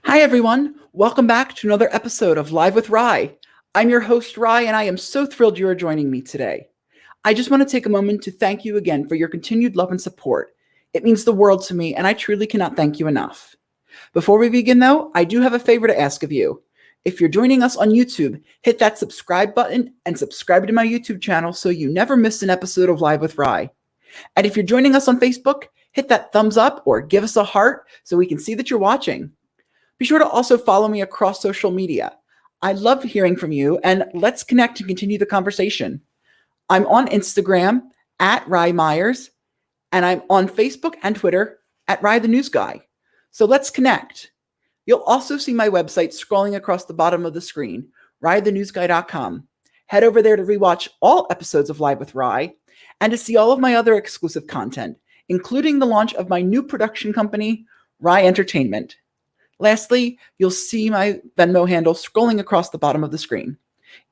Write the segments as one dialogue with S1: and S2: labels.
S1: Hi, everyone. Welcome back to another episode of Live with Rye. I'm your host, Rye, and I am so thrilled you are joining me today. I just want to take a moment to thank you again for your continued love and support. It means the world to me, and I truly cannot thank you enough. Before we begin, though, I do have a favor to ask of you. If you're joining us on YouTube, hit that subscribe button and subscribe to my YouTube channel so you never miss an episode of Live with Rye. And if you're joining us on Facebook, hit that thumbs up or give us a heart so we can see that you're watching. Be sure to also follow me across social media. I love hearing from you, and let's connect and continue the conversation. I'm on Instagram at Rye Myers, and I'm on Facebook and Twitter at Rye the News Guy. So let's connect. You'll also see my website scrolling across the bottom of the screen, ryethenewsguy.com. Head over there to rewatch all episodes of Live with Rye and to see all of my other exclusive content, including the launch of my new production company, Rye Entertainment. Lastly, you'll see my Venmo handle scrolling across the bottom of the screen.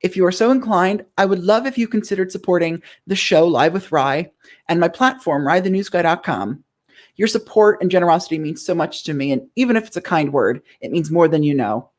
S1: If you are so inclined, I would love if you considered supporting the show Live with Rye and my platform, ryethenewsguy.com. Your support and generosity means so much to me, and even if it's a kind word, it means more than you know.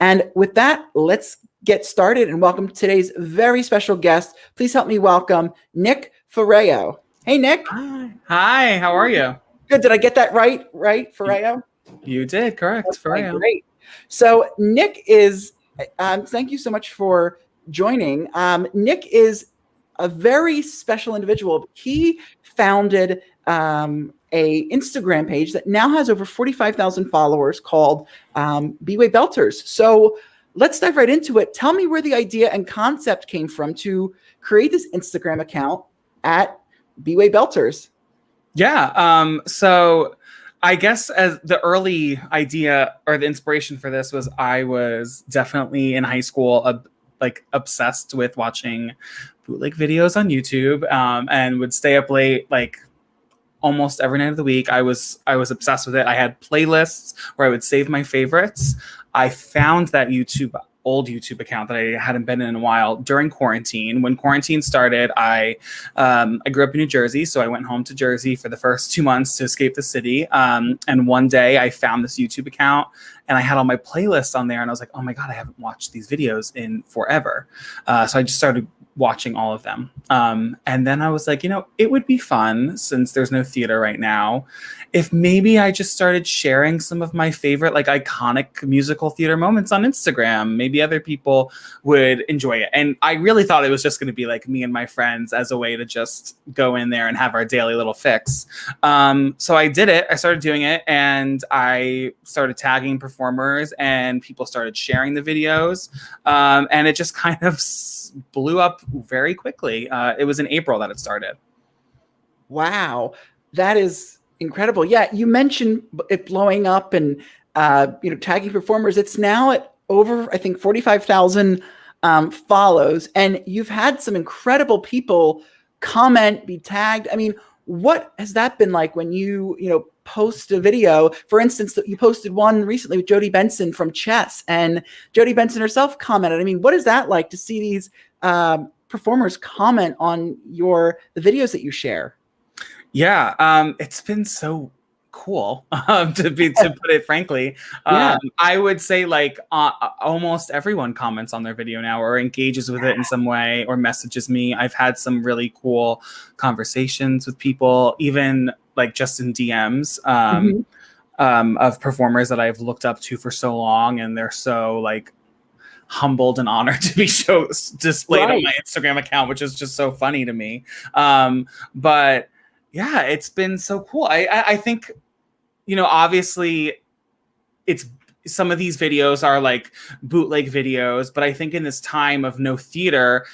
S1: And with that, let's get started and welcome today's very special guest. Please help me welcome Nick FERRAO. Hey, Nick.
S2: Hi, how are you?
S1: Good. Did I get that right? Right, FERRAO?
S2: You did, correct.
S1: Okay, great. So Nick is, thank you so much for joining. Nick is a very special individual. He founded a Instagram page that now has over 45,000 followers called B-Way Belters. So let's dive right into it. Tell me where the idea and concept came from to create this Instagram account at B-Way Belters.
S2: Yeah, so I guess as the early idea or the inspiration for this was I was definitely in high school obsessed with watching bootleg videos on YouTube and would stay up late almost every night of the week. I was obsessed with it. I had playlists where I would save my favorites. I found that old YouTube account that I hadn't been in a while during quarantine. When quarantine started, I grew up in New Jersey, so I went home to Jersey for the first 2 months to escape the city. And one day I found this YouTube account and I had all my playlists on there, and I was like, oh my God, I haven't watched these videos in forever. So I just started watching all of them. And then I was like, it would be fun, since there's no theater right now, if maybe I just started sharing some of my favorite iconic musical theater moments on Instagram. Maybe other people would enjoy it. And I really thought it was just going to be me and my friends as a way to just go in there and have our daily little fix. So I did it. I started doing it, and I started tagging performers, and people started sharing the videos. And it just kind of blew up very quickly. It was in April that it started.
S1: Wow, that is incredible. Yeah, you mentioned it blowing up and tagging performers. It's now at over, I think, 45,000 follows, and you've had some incredible people comment, be tagged. I mean, what has that been like when you post a video? For instance, you posted one recently with Jodie Benson from Chess, and Jodie Benson herself commented. I mean, what is that like to see these performers comment on the videos that you share?
S2: Yeah, it's been so cool to put it frankly.
S1: Yeah.
S2: I would say almost everyone comments on their video now or engages with it in some way or messages me. I've had some really cool conversations with people, even just in DMs of performers that I've looked up to for so long, and they're so humbled and honored to be displayed on my Instagram account, which is just so funny to me. But yeah, it's been so cool. I think, obviously it's some of these videos are bootleg videos, but I think in this time of no theater,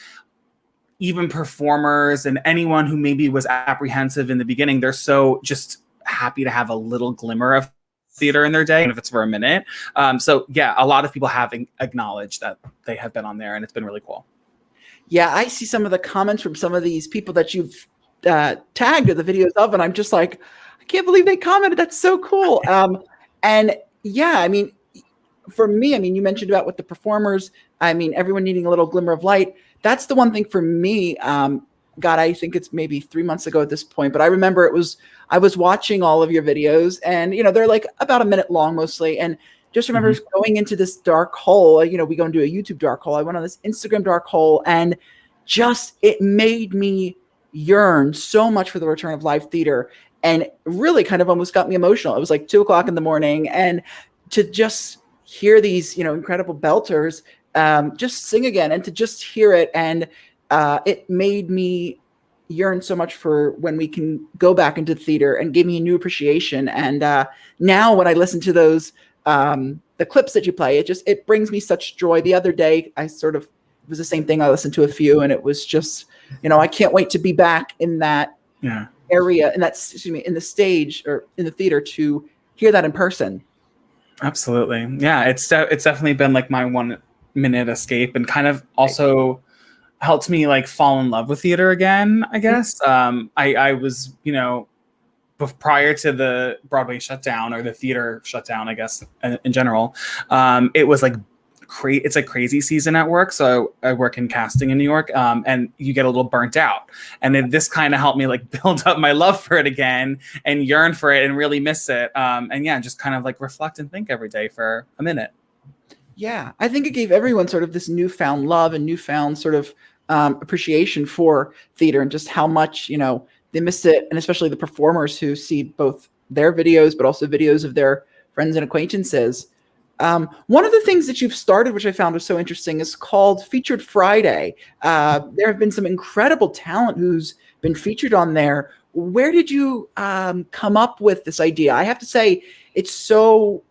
S2: even performers and anyone who maybe was apprehensive in the beginning, they're so just happy to have a little glimmer of theater in their day, and if it's for a minute. So yeah, a lot of people have acknowledged that they have been on there, and it's been really cool.
S1: Yeah, I see some of the comments from some of these people that you've tagged or the videos of, and I'm just like, I can't believe they commented. That's so cool. And yeah, I mean, for me, I mean, you mentioned about with the performers, I mean, everyone needing a little glimmer of light. That's the one thing for me. God, I think it's maybe 3 months ago at this point, but I remember I was watching all of your videos, and they're like about a minute long mostly, and just remember going into this dark hole. We go into a YouTube dark hole. I went on this Instagram dark hole, and just it made me yearn so much for the return of live theater, and really kind of almost got me emotional. It was like 2 o'clock in the morning, and to just hear these incredible belters just sing again, and to just hear it, and it made me yearn so much for when we can go back into theater, and gave me a new appreciation. And now when I listen to those the clips that you play, it brings me such joy. The other day it was the same thing. I listened to a few, and it was just I can't wait to be back in that area, in the stage or in the theater, to hear that in person.
S2: Absolutely. Yeah, it's definitely been like my 1 minute escape, and kind of also helped me like fall in love with theater again, I guess. I was, prior to the Broadway shutdown, or the theater shutdown, I guess, in general, it was like it's a crazy season at work. So I work in casting in New York, and you get a little burnt out. And then this kind of helped me like build up my love for it again, and yearn for it, and really miss it. And yeah, just kind of like reflect and think every day for a minute.
S1: Yeah, I think it gave everyone sort of this newfound love and newfound sort of appreciation for theater, and just how much they miss it, and especially the performers who see both their videos but also videos of their friends and acquaintances. One of the things that you've started, which I found was so interesting, is called Featured Friday. There have been some incredible talent who's been featured on there. Where did you come up with this idea? I have to say, it's so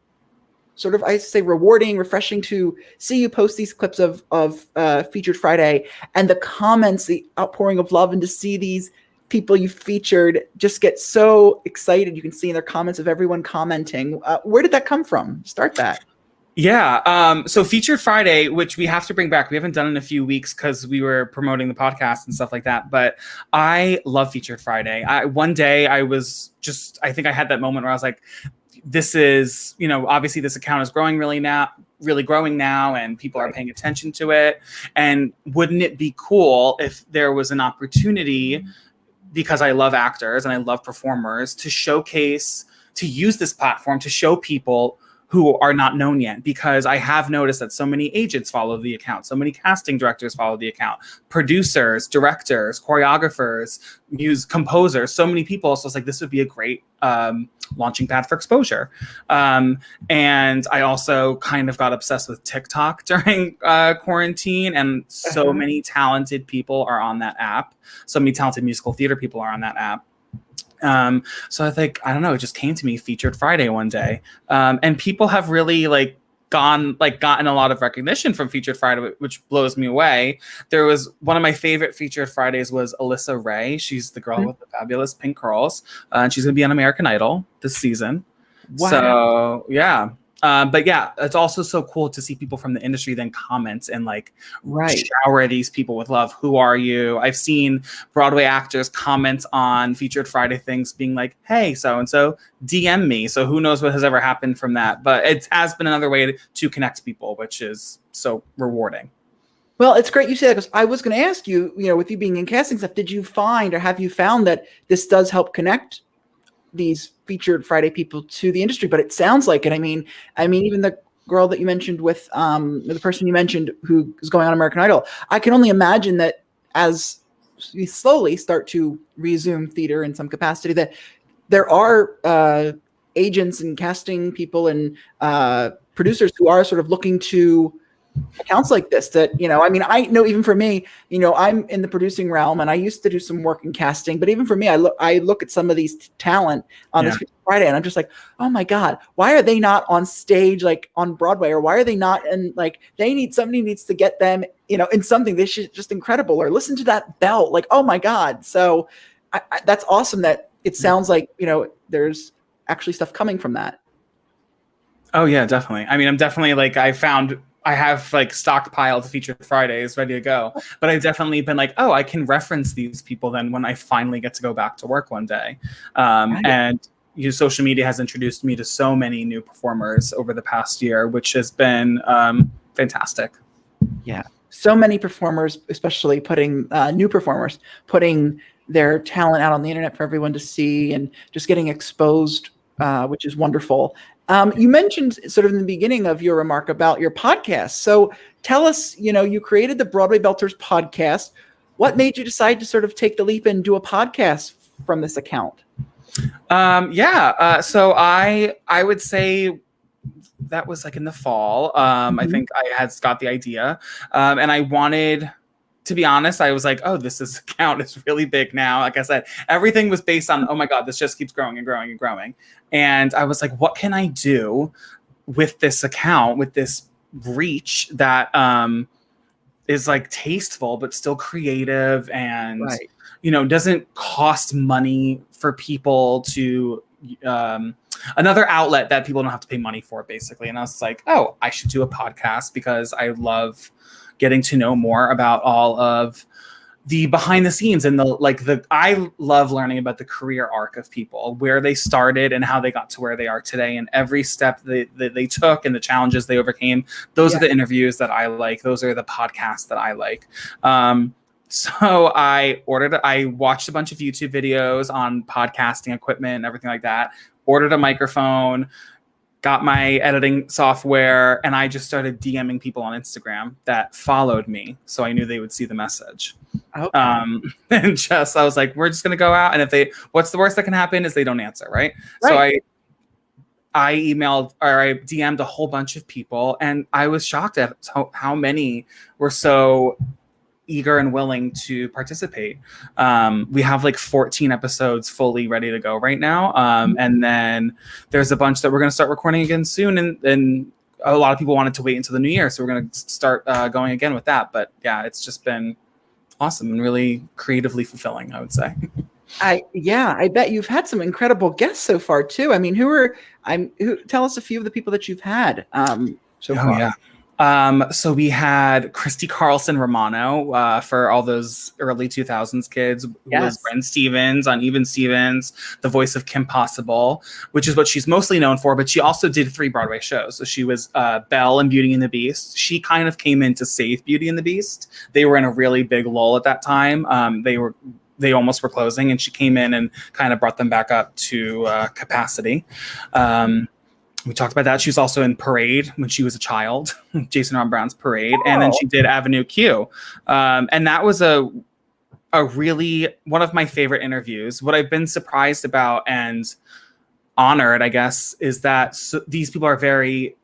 S1: sort of, I say, rewarding, refreshing to see you post these clips of Featured Friday, and the comments, the outpouring of love, and to see these people you featured just get so excited. You can see in their comments of everyone commenting. Where did that come from? Start that.
S2: Yeah. So Featured Friday, which we have to bring back. We haven't done in a few weeks because we were promoting the podcast and stuff like that. But I love Featured Friday. One day I think I had that moment where I was like, this is, obviously this account is growing really growing now, and people are paying attention to it. And wouldn't it be cool if there was an opportunity, because I love actors and I love performers, to use this platform to show people who are not known yet? Because I have noticed that so many agents follow the account, so many casting directors follow the account, producers, directors, choreographers, composers, so many people. So it's like, this would be a great launching pad for exposure. And I also kind of got obsessed with TikTok during quarantine, and so many talented people are on that app. So many talented musical theater people are on that app. So I think, I don't know, it just came to me, Featured Friday one day. And people have really gotten a lot of recognition from Featured Friday, which blows me away. There was one of my favorite Featured Fridays was Alyssa Ray. She's the girl with the fabulous pink curls. And she's going to be on American Idol this season. Wow. So yeah. But yeah, it's also so cool to see people from the industry then comment and shower these people with love. Who are you? I've seen Broadway actors comment on Featured Friday things being like, hey, so-and-so, DM me. So who knows what has ever happened from that. But it has been another way to connect people, which is so rewarding.
S1: Well, it's great you say that, because I was going to ask you, with you being in casting stuff, did you find, or have you found, that this does help connect these Featured Friday people to the industry? But it sounds like it. I mean, even the girl that you mentioned with the person you mentioned who is going on American Idol, I can only imagine that as we slowly start to resume theater in some capacity, that there are agents and casting people and producers who are sort of looking to accounts like this, that I know, even for me, I'm in the producing realm, and I used to do some work in casting, but even for me, I look at some of these talent on this Friday, and I'm just like, oh my God, why are they not on stage on Broadway? Or why are they not in somebody needs to get them in something. They should just incredible. Or listen to that belt, oh my God. So that's awesome that it sounds like there's actually stuff coming from that.
S2: Oh yeah, definitely. I'm definitely I have stockpiled Featured Fridays ready to go, but I've definitely been I can reference these people then when I finally get to go back to work one day. And social media has introduced me to so many new performers over the past year, which has been fantastic.
S1: Yeah. so many performers, especially putting new performers, putting their talent out on the internet for everyone to see and just getting exposed, which is wonderful. You mentioned sort of in the beginning of your remark about your podcast. So tell us, you created the Broadway Belters podcast. What made you decide to sort of take the leap and do a podcast from this account?
S2: So I would say that was like in the fall. I think I had got the idea, and I wanted, to be honest, I was like, oh, this account is really big now. Like I said, everything was based on, oh my God, this just keeps growing and growing and growing. And I was like, what can I do with this account, with this reach that is like tasteful, but still creative and, doesn't cost money for people to, another outlet that people don't have to pay money for, basically. And I was like, oh, I should do a podcast because I love getting to know more about all of the behind the scenes and I love learning about the career arc of people, where they started and how they got to where they are today, and every step they took and the challenges they overcame. Those are the interviews that I like. Those are the podcasts that I like. So I watched a bunch of YouTube videos on podcasting equipment and everything like that, ordered a microphone, got my editing software, and I just started DMing people on Instagram that followed me. So I knew they would see the message. Okay. And I was like, we're just going to go out. And what's the worst that can happen is they don't answer. Right. So I emailed or I DM'd a whole bunch of people, and I was shocked at how many were so eager and willing to participate. We have like 14 episodes fully ready to go right now. And then there's a bunch that we're going to start recording again soon. And a lot of people wanted to wait until the new year. So we're going to start going again with that. But yeah, it's just been awesome and really creatively fulfilling, I would say.
S1: I bet you've had some incredible guests so far too. I mean, tell us a few of the people that you've had so far.
S2: Yeah. So we had Christy Carlson Romano for all those early 2000s kids, who was Bren Stevens on Even Stevens, the voice of Kim Possible, which is what she's mostly known for, but she also did 3 Broadway shows. So she was Belle in Beauty and the Beast. She kind of came in to save Beauty and the Beast. They were in a really big lull at that time. They almost were closing, and she came in and kind of brought them back up to capacity. We talked about that. She was also in Parade when she was a child, Jason Ron Brown's Parade. And then she did Avenue Q. And that was a really one of my favorite interviews. What I've been surprised about and honored, I guess, is that these people are very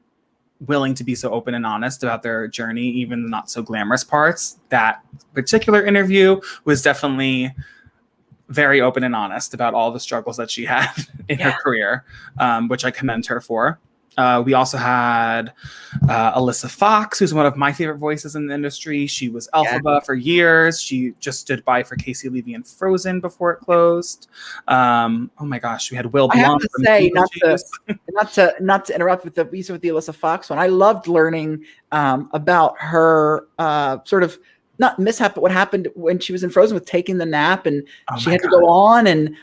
S2: willing to be so open and honest about their journey, even the not so glamorous parts. That particular interview was definitely very open and honest about all the struggles that she had in her career, which I commend her for. We also had Alyssa Fox, who's one of my favorite voices in the industry. She was Elphaba for years. She just stood by for Casey Levy in Frozen before it closed. Oh my gosh, we had Will Blum.
S1: I have to say, not to interrupt with the Alyssa Fox one. I loved learning about her sort of not mishap, but what happened when she was in Frozen with taking the nap, and she had to go on. And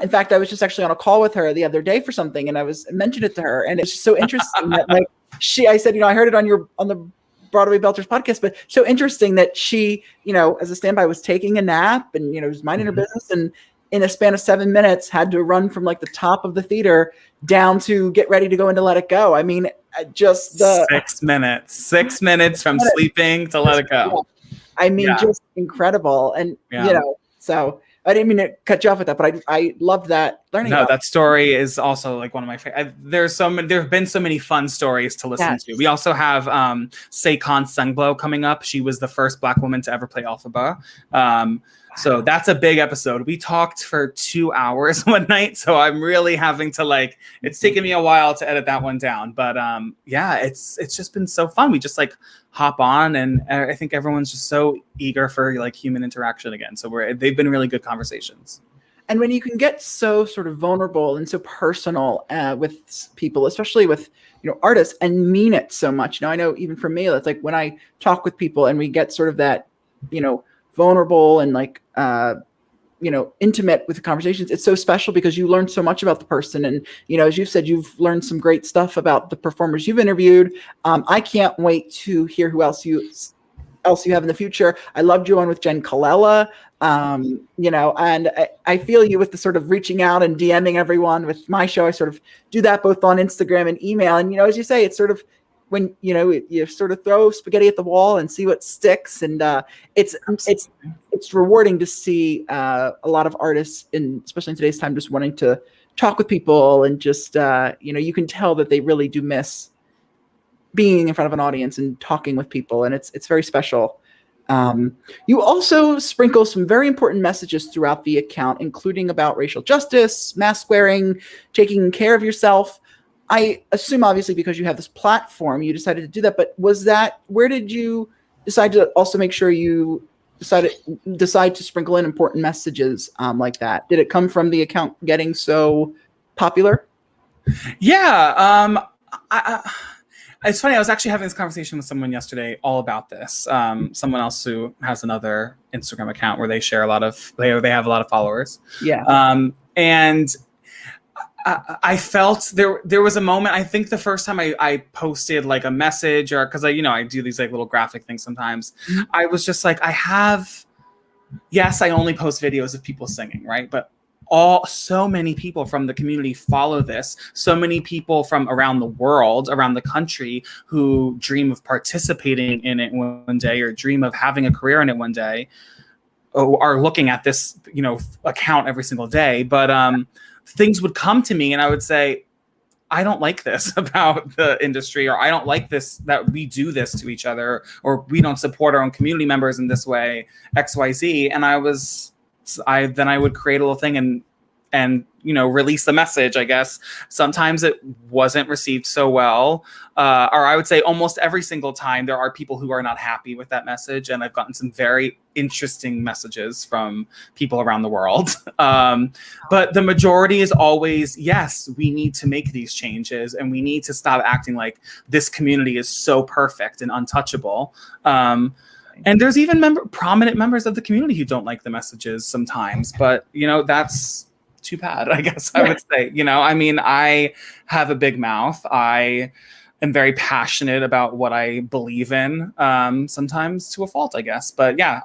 S1: in fact, I was just actually on a call with her the other day for something, and I mentioned it to her, and it's just so interesting that I said, I heard it on the Broadway Belters podcast, but so interesting that she, as a standby was taking a nap and, was minding her business, and in a span of 7 minutes had to run from like the top of the theater down to get ready to go into Let It Go. I mean, just
S2: 6 minutes from sleeping to Let It Go.
S1: I mean, just incredible. And, so I didn't mean to cut you off with that, but I loved that learning.
S2: No, that story is also like one of my favorite. There have been so many fun stories to listen to. We also have Saekon Sungblow coming up. She was the first Black woman to ever play Elphaba. So that's a big episode. We talked for 2 hours one night, so I'm really having to it's taken me a while to edit that one down. But it's just been so fun. We just hop on, and I think everyone's just so eager for human interaction again. So they've been really good conversations.
S1: And when you can get so sort of vulnerable and so personal with people, especially with artists, and mean it so much. I know even for me, it's like when I talk with people and we get sort of that vulnerable and intimate with the conversations, it's so special because you learn so much about the person. And, as you've said, you've learned some great stuff about the performers you've interviewed. I can't wait to hear who else you else you have in the future. I loved your one with Jen Colella. And I feel you with the sort of reaching out and DMing everyone. With my show, I sort of do that both on Instagram and email. And, as you say, it's sort of when, you sort of throw spaghetti at the wall and see what sticks. And it's rewarding to see a lot of artists, especially in today's time, just wanting to talk with people and just, you can tell that they really do miss being in front of an audience and talking with people. And it's very special. You also sprinkle some very important messages throughout the account, including about racial justice, mask wearing, taking care of yourself. I assume, obviously, because you have this platform, you decided to do that. But where did you decide to also make sure you decide to sprinkle in important messages like that? Did it come from the account getting so popular?
S2: Yeah. It's funny. I was actually having this conversation with someone yesterday all about this. Someone else who has another Instagram account where they share they have a lot of followers.
S1: Yeah.
S2: And I felt there was a moment, I think the first time I posted like a message, or because I do these like little graphic things sometimes. Mm-hmm. I was just like, yes, I only post videos of people singing, right? But so many people from the community follow this. So many people from around the world, around the country, who dream of participating in it one day, or dream of having a career in it one day, are looking at this, account every single day. But things would come to me and I would say, I don't like this about the industry, or I don't like this, that we do this to each other, or we don't support our own community members in this way, XYZ. And then I would create a little thing and release the message, I guess. Sometimes it wasn't received so well. Or I would say almost every single time there are people who are not happy with that message. And I've gotten some very interesting messages from people around the world. But the majority is always, yes, we need to make these changes and we need to stop acting like this community is so perfect and untouchable. And there's even prominent members of the community who don't like the messages sometimes, but that's too bad, I guess I would say. I have a big mouth. I am very passionate about what I believe in, sometimes to a fault, I guess. But yeah,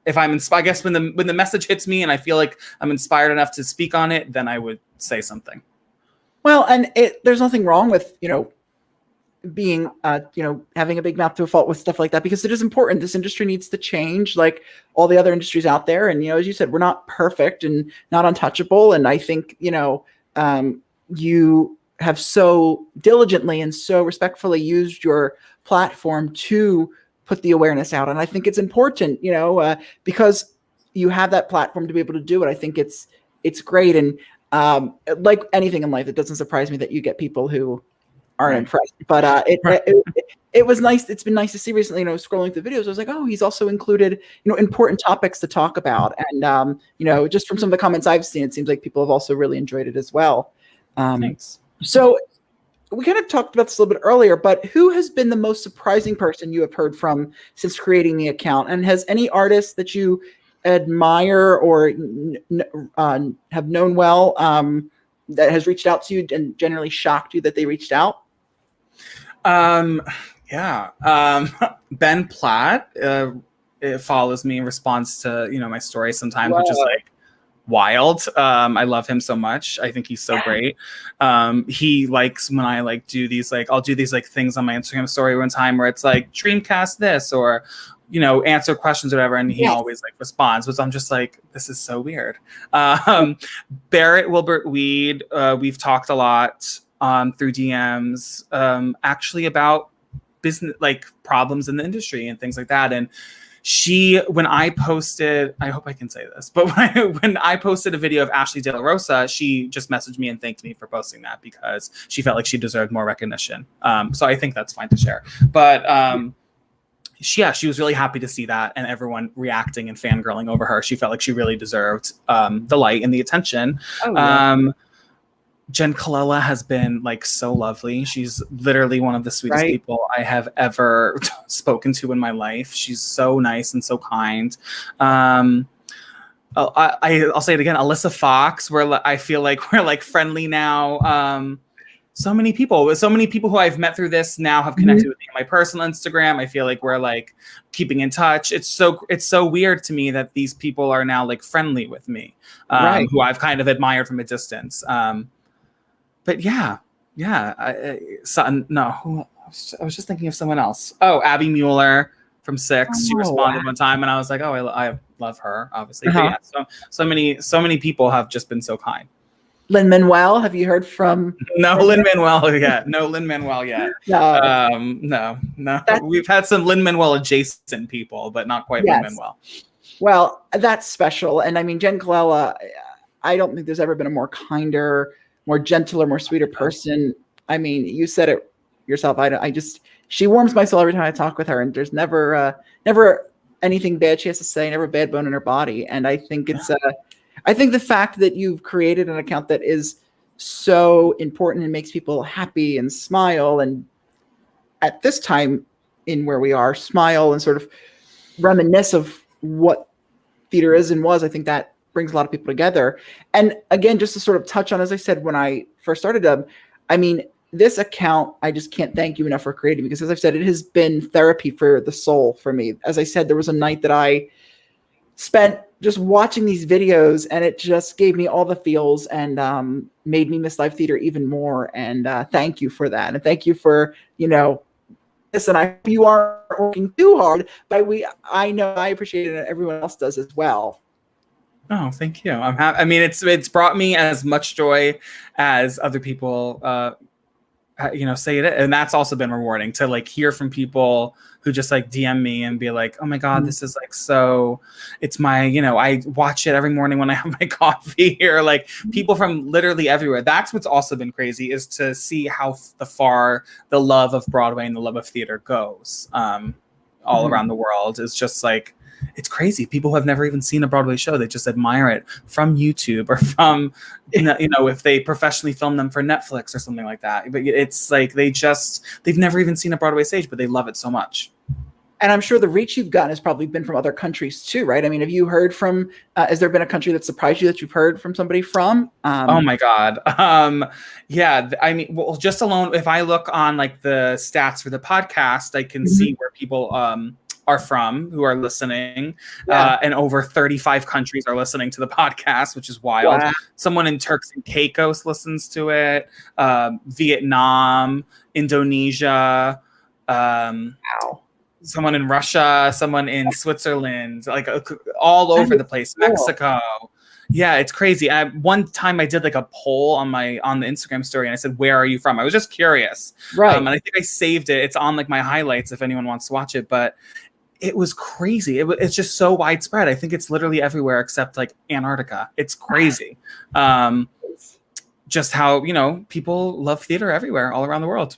S2: if I'm inspired, I guess when the message hits me and I feel like I'm inspired enough to speak on it, then I would say something.
S1: Well, and there's nothing wrong with, being, having a big mouth to a fault with stuff like that, because it is important. This industry needs to change like all the other industries out there. And, as you said, we're not perfect and not untouchable. And I think, you have so diligently and so respectfully used your platform to put the awareness out. And I think it's important, because you have that platform to be able to do it. I think it's great. And like anything in life, it doesn't surprise me that you get people who aren't impressed, but it was nice. It's been nice to see recently, scrolling through videos. I was like, oh, he's also included, important topics to talk about. And, just from some of the comments I've seen, it seems like people have also really enjoyed it as well.
S2: Thanks.
S1: So we kind of talked about this a little bit earlier, but who has been the most surprising person you have heard from since creating the account? And has any artist that you admire or have known well that has reached out to you and generally shocked you that they reached out? Ben Platt it follows me in response to my story sometimes, which is like wild. I love him so much. I think he's so great. He likes when I do these I'll do these things on my Instagram story one time where it's like Dreamcast this, or answer questions or whatever, and he always responds, which I'm just like, this is so weird. Barrett Wilbert Weed, we've talked a lot through DMs, actually about business, problems in the industry and things like that. And when I posted, I hope I can say this, but when I posted a video of Ashley De La Rosa, she just messaged me and thanked me for posting that because she felt like she deserved more recognition. So I think that's fine to share. But she was really happy to see that and everyone reacting and fangirling over her. She felt like she really deserved the light and the attention. Oh, yeah. Jen Colella has been so lovely. She's literally one of the sweetest people I have ever spoken to in my life. She's so nice and so kind. I'll say it again, Alyssa Fox, I feel like we're friendly now.
S2: so many people who I've met through this now have connected with me on my personal Instagram. I feel like we're like keeping in touch. It's so weird to me that these people are now like friendly with me, who I've kind of admired from a distance. But yeah. I was just thinking of someone else. Oh, Abby Mueller from Six. She responded one time, and I was like, oh, I love her, obviously. But yeah, so many people have just been so kind.
S1: Lin-Manuel, have you heard from?
S2: No Lin-Manuel yet. No Lin-Manuel yet. No. We've had some Lin-Manuel adjacent people, but not quite Lin-Manuel.
S1: Well, that's special. And I mean, Jen Colella, I don't think there's ever been a more kinder, more gentler, more sweeter person. I mean, you said it yourself. She warms my soul every time I talk with her, and there's never anything bad she has to say, never a bad bone in her body. And I think I think the fact that you've created an account that is so important and makes people happy and smile, and at this time in where we are, smile and sort of reminisce of what theater is and was, I think that brings a lot of people together. And again, just to sort of touch on, as I said, when I first started, I mean, this account, I just can't thank you enough for creating, because as I've said, it has been therapy for the soul for me. As I said, there was a night that I spent just watching these videos, and it just gave me all the feels and made me miss live theater even more. And thank you for that. And thank you for, listen, I hope you aren't working too hard, but I know I appreciate it, and everyone else does as well.
S2: Oh, thank you. I'm happy. I mean, it's brought me as much joy as other people, say it. And that's also been rewarding to like hear from people who just like DM me and be like, oh my God, this is like, so it's my, I watch it every morning when I have my coffee, or like people from literally everywhere. That's what's also been crazy, is to see how far the love of Broadway and the love of theater goes all around the world. It's just like, it's crazy. People who have never even seen a Broadway show, they just admire it from YouTube or from, if they professionally film them for Netflix or something like that. But it's like they've never even seen a Broadway stage, but they love it so much.
S1: And I'm sure the reach you've gotten has probably been from other countries too, right? I mean, have you heard from, has there been a country that surprised you that you've heard from somebody from?
S2: Oh my God. Yeah. I mean, well, just alone, if I look on like the stats for the podcast, I can see where people, are from, who are listening, and over 35 countries are listening to the podcast, which is wild. Wow. Someone in Turks and Caicos listens to it, Vietnam, Indonesia, someone in Russia, someone in Switzerland, like all over the place, Mexico. Yeah, it's crazy. One time I did like a poll on the Instagram story, and I said, "Where are you from?" I was just curious, right? And I think I saved it. It's on like my highlights if anyone wants to watch it. But it was crazy. It's just so widespread. I think it's literally everywhere except like Antarctica. It's crazy. Just how, people love theater everywhere, all around the world.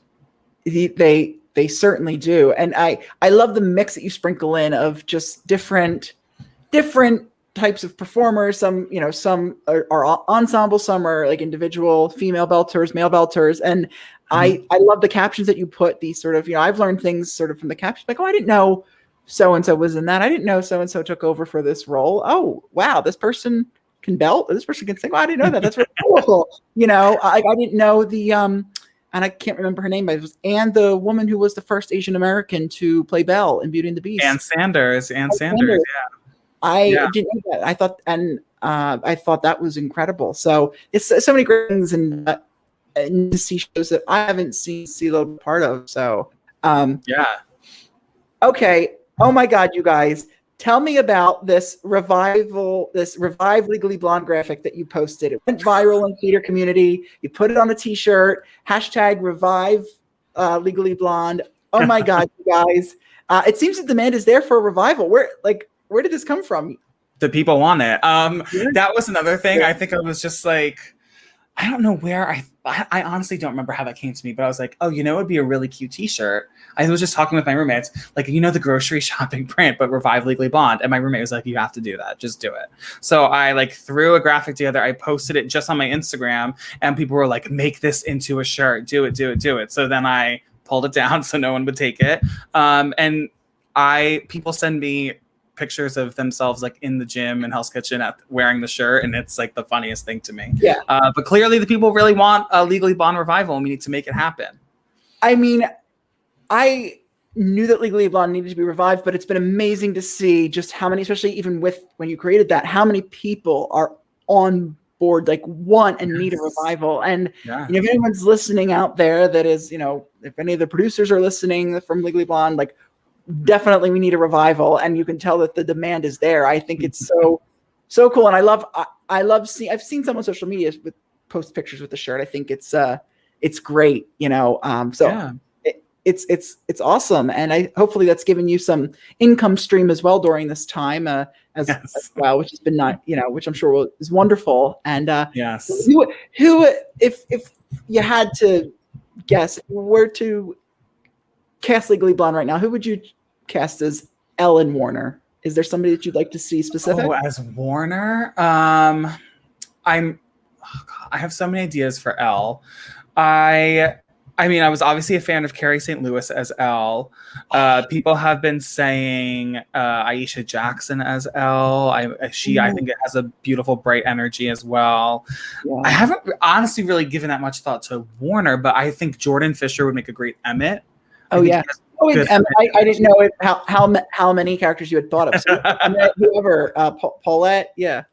S1: They certainly do. And I love the mix that you sprinkle in of just different types of performers. Some are ensemble, some are like individual female belters, male belters. And I love the captions that you put, these sort of, I've learned things sort of from the captions, like, oh, I didn't know so-and-so was in that. I didn't know so-and-so took over for this role. Oh, wow, this person can belt. This person can sing. Oh, I didn't know that. That's really cool. I didn't know the, and I can't remember her name, but it was Anne, the woman who was the first Asian American to play Belle in Beauty and the Beast.
S2: Anne Sanders, yeah.
S1: I didn't know that. I thought that was incredible. So it's so many great things, and to see shows that I haven't seen a part of. So, okay. Oh my God, you guys, tell me about this Revive Legally Blonde graphic that you posted. It went viral in the theater community. You put it on a t-shirt, #Revive Legally Blonde. Oh my God, you guys. It seems the demand is there for a revival. Where did this come from?
S2: The people want it. That was another thing. I think I was just like, I don't know where I honestly don't remember how that came to me, but I was like, oh, it would be a really cute t-shirt. I was just talking with my roommates, like, the grocery shopping print, but Revive Legally Blonde. And my roommate was like, you have to do that. Just do it. So I like threw a graphic together. I posted it just on my Instagram, and people were like, make this into a shirt. Do it, do it, do it. So then I pulled it down so no one would take it. And people send me pictures of themselves like in the gym in Hell's Kitchen wearing the shirt, and it's like the funniest thing to me.
S1: Yeah.
S2: But clearly the people really want a Legally Blonde revival, and we need to make it happen.
S1: I mean, I knew that Legally Blonde needed to be revived, but it's been amazing to see just how many, especially even with when you created that, how many people are on board, like want and need a revival. And if anyone's listening out there that is, if any of the producers are listening from Legally Blonde, like definitely we need a revival, and you can tell that the demand is there. I think it's so cool. And I've seen some on social media with post pictures with the shirt. I think it's great, it's awesome, and hopefully that's given you some income stream as well during this time as well, which has been which I'm sure is wonderful. And who if you had to guess, if you were to cast Legally Blonde right now, who would you cast as Ellen Warner? Is there somebody that you'd like to see specific?
S2: Oh, as Warner, I have so many ideas for Elle. I mean, I was obviously a fan of Carrie St. Louis as Elle. People have been saying Aisha Jackson as Elle. I think it has a beautiful, bright energy as well. Yeah. I haven't honestly really given that much thought to Warner, but I think Jordan Fisher would make a great Emmett.
S1: Oh, yeah. I didn't know how many characters you had thought of. So, whoever, Paulette, yeah.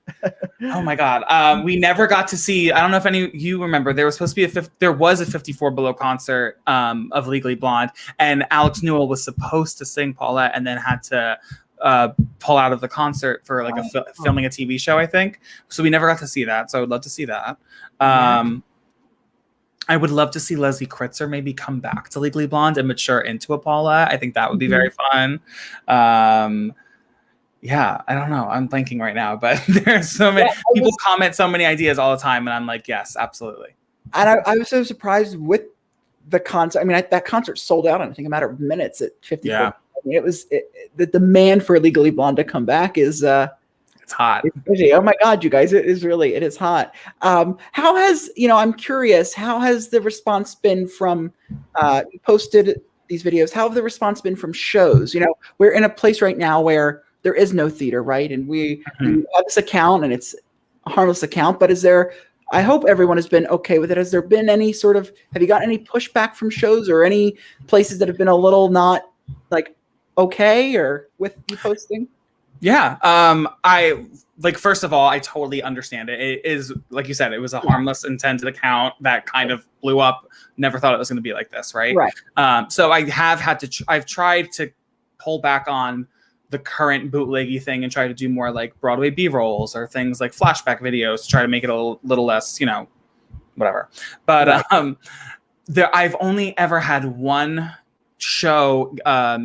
S2: Oh my God, we never got to see. I don't know if any of you remember. There was supposed to be there was a 54 Below concert of Legally Blonde, and Alex Newell was supposed to sing Paulette, and then had to pull out of the concert for like filming a TV show, I think. So we never got to see that. So I would love to see that. I would love to see Leslie Kritzer maybe come back to Legally Blonde and mature into a Paulette. I think that would be very fun. Yeah, I don't know. I'm thinking right now, but there's so many people comment so many ideas all the time, and I'm like, yes, absolutely.
S1: And I was so surprised with the concert. I mean, that concert sold out in I think a matter of minutes at 54. Yeah. I mean, the demand for Legally Blonde to come back is
S2: it's hot.
S1: Oh my God, you guys, it is hot. How has, I'm curious, how has the response been from, you posted these videos, how have the response been from shows? We're in a place right now where there is no theater, right? And we have this account, and it's a harmless account, but I hope everyone has been okay with it. Has there been any have you gotten any pushback from shows or any places that have been a little not like okay or with you posting?
S2: Yeah. First of all, I totally understand it. It is, like you said, it was a harmless intended account that kind of blew up. Never thought it was going to be like this. Right. So I have had to, I've tried to pull back on the current bootleggy thing and try to do more like Broadway B-rolls or things like flashback videos to try to make it a little less, whatever. But I've only ever had one show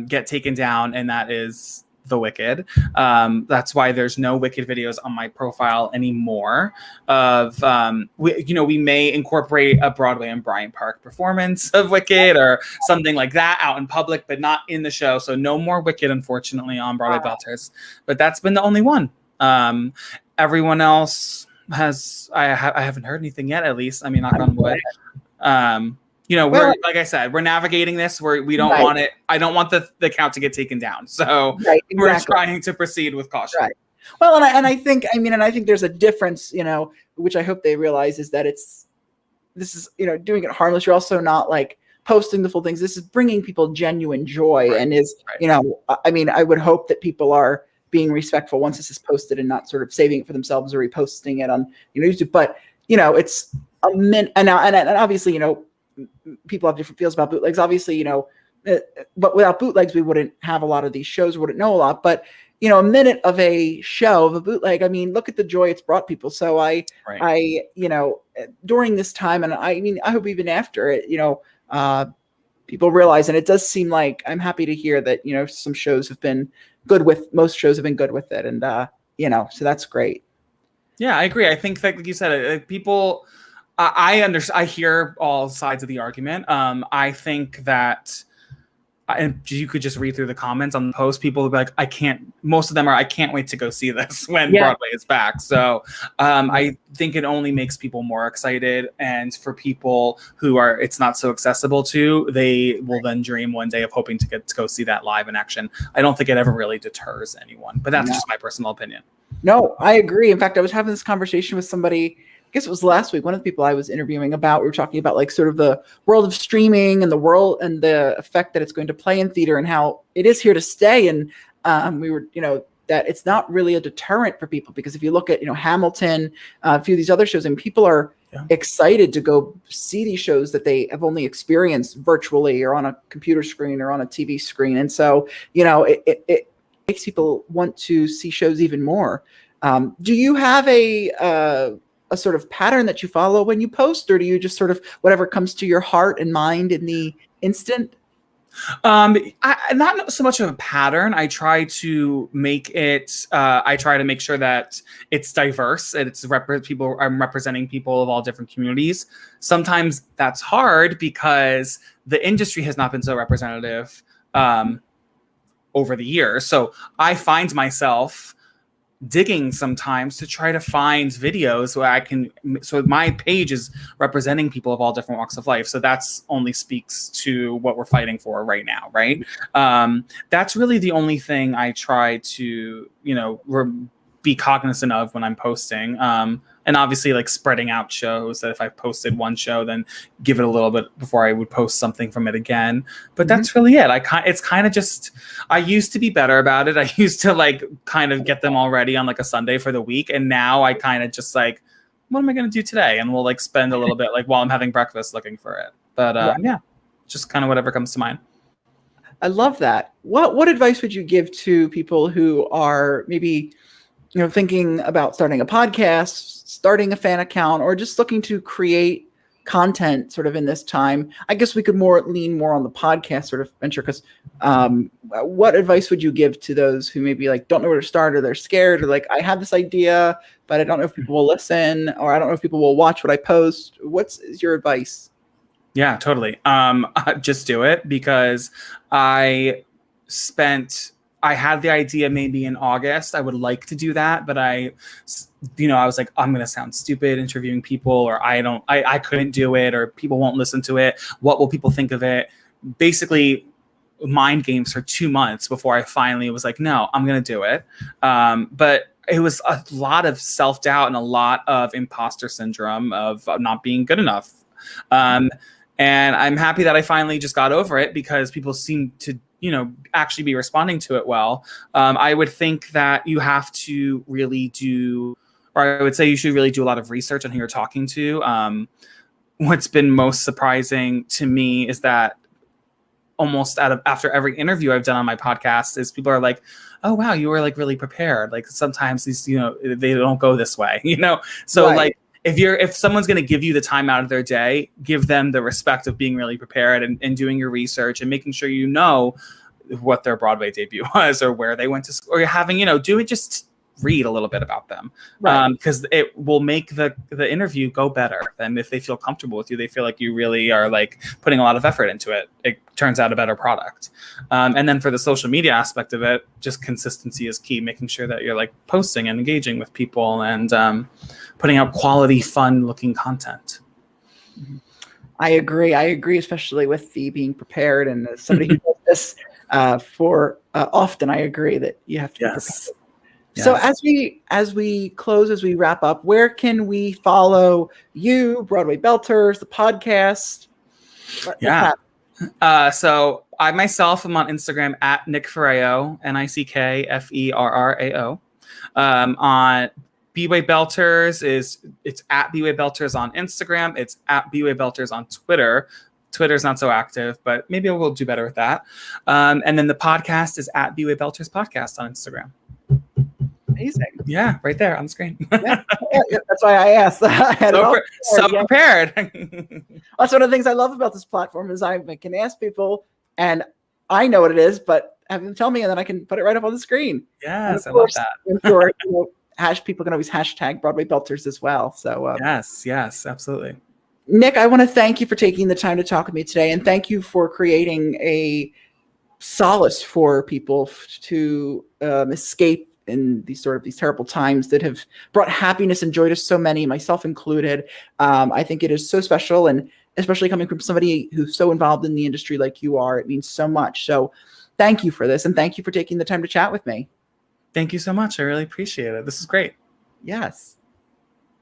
S2: get taken down, and that is The Wicked. That's why there's no Wicked videos on my profile anymore. We may incorporate a Broadway and Bryant Park performance of Wicked or something like that out in public, but not in the show. So no more Wicked, unfortunately, on Broadway Belters. But that's been the only one. Everyone else has. I haven't heard anything yet. At least, I mean, knock on wood. We're like I said, we're navigating this. We don't want it. I don't want the account to get taken down. So we're trying to proceed with caution. Right.
S1: Well, and I think there's a difference, which I hope they realize is that this is doing it harmless. You're also not like posting the full things. This is bringing people genuine joy, and I would hope that people are being respectful once this is posted and not sort of saving it for themselves or reposting it on YouTube. But it's a minute, and obviously people have different feels about bootlegs, obviously, but without bootlegs, we wouldn't have a lot of these shows, we wouldn't know a lot. But, a minute of a show of a bootleg, I mean, look at the joy it's brought people. So I during this time, and I hope even after it, people realize, and it does seem like, I'm happy to hear that, some shows have been most shows have been good with it. And, so that's great.
S2: Yeah, I agree. I think that, like you said, people, I hear all sides of the argument. I think that and you could just read through the comments on the post. People would be like, most of them are, I can't wait to go see this when Broadway is back. So I think it only makes people more excited. And for people who it's not so accessible to, they will then dream one day of hoping to get to go see that live in action. I don't think it ever really deters anyone, but that's just my personal opinion.
S1: No, I agree. In fact, I was having this conversation with somebody, I guess it was last week, one of the people I was interviewing about, we were talking about like sort of the world of streaming and the world and the effect that it's going to play in theater and how it is here to stay. And we were, that it's not really a deterrent for people, because if you look at, Hamilton, a few of these other shows, and people are excited to go see these shows that they have only experienced virtually or on a computer screen or on a TV screen. And so, it makes people want to see shows even more. Do you have a sort of pattern that you follow when you post, or do you just sort of whatever comes to your heart and mind in the instant?
S2: Not so much of a pattern. I try to make it. I try to make sure that it's diverse. And I'm representing people of all different communities. Sometimes that's hard because the industry has not been so representative over the years. So I find myself digging sometimes to try to find videos where so my page is representing people of all different walks of life. So that's only speaks to what we're fighting for right now. Right. That's really the only thing I try to, be cognizant of when I'm posting. And obviously like spreading out shows, that if I posted one show, then give it a little bit before I would post something from it again. But that's really it. It's kind of just, I used to be better about it. I used to like kind of get them all ready on like a Sunday for the week. And now I kind of just like, what am I going to do today? And we'll like spend a little bit like while I'm having breakfast looking for it. But just kind of whatever comes to mind.
S1: I love that. What advice would you give to people who are maybe thinking about starting a podcast, starting a fan account, or just looking to create content sort of in this time? I guess we could lean more on the podcast sort of venture, because what advice would you give to those who maybe like don't know where to start, or they're scared, or like, I have this idea, but I don't know if people will listen, or I don't know if people will watch what I post. What's your advice?
S2: Yeah, totally. Just do it, because I had the idea maybe in August. I would like to do that, but I was like, I'm going to sound stupid interviewing people, or I couldn't do it, or people won't listen to it. What will people think of it? Basically mind games for 2 months before I finally was like, no, I'm going to do it. But it was a lot of self-doubt and a lot of imposter syndrome of not being good enough. And I'm happy that I finally just got over it, because people seem to actually be responding to it well. I would think that you have to really I would say you should really do a lot of research on who you're talking to. What's been most surprising to me is that almost after every interview I've done on my podcast is people are like, oh, wow, you were like really prepared. Like sometimes these, they don't go this way, So right. Like, if someone's going to give you the time out of their day, give them the respect of being really prepared and doing your research and making sure what their Broadway debut was, or where they went to school, or you're having, just read a little bit about them. Right. Because it will make the interview go better. And if they feel comfortable with you, they feel like you really are like putting a lot of effort into it. It turns out a better product. And then for the social media aspect of it, just consistency is key, making sure that you're like posting and engaging with people and putting out quality, fun looking content.
S1: I agree, especially with the being prepared, and as somebody who does this often, I agree that you have to be prepared. Yes. So as we close, as we wrap up, where can we follow you, Broadway Belters, the podcast?
S2: So I myself am on Instagram at Nick FERRAO, NickFerrao. On B-Way Belters it's at B-Way Belters on Instagram. It's at B-Way Belters on Twitter. Twitter's not so active, but maybe we'll do better with that. And then the podcast is at B-Way Belters Podcast on Instagram.
S1: Amazing.
S2: Yeah, right there on the screen.
S1: Yeah, that's why I asked.
S2: So prepared.
S1: That's one of the things I love about this platform is I can ask people, and I know what it is, but have them tell me, and then I can put it right up on the screen.
S2: Yes, I love that.
S1: People can always hashtag Broadway Belters as well. So
S2: yes, absolutely.
S1: Nick, I want to thank you for taking the time to talk with me today, and thank you for creating a solace for people to escape in these terrible times that have brought happiness and joy to so many, myself included. I think it is so special, and especially coming from somebody who's so involved in the industry like you are, it means so much. So thank you for this, and thank you for taking the time to chat with me.
S2: Thank you so much. I really appreciate it. This is great.
S1: Yes.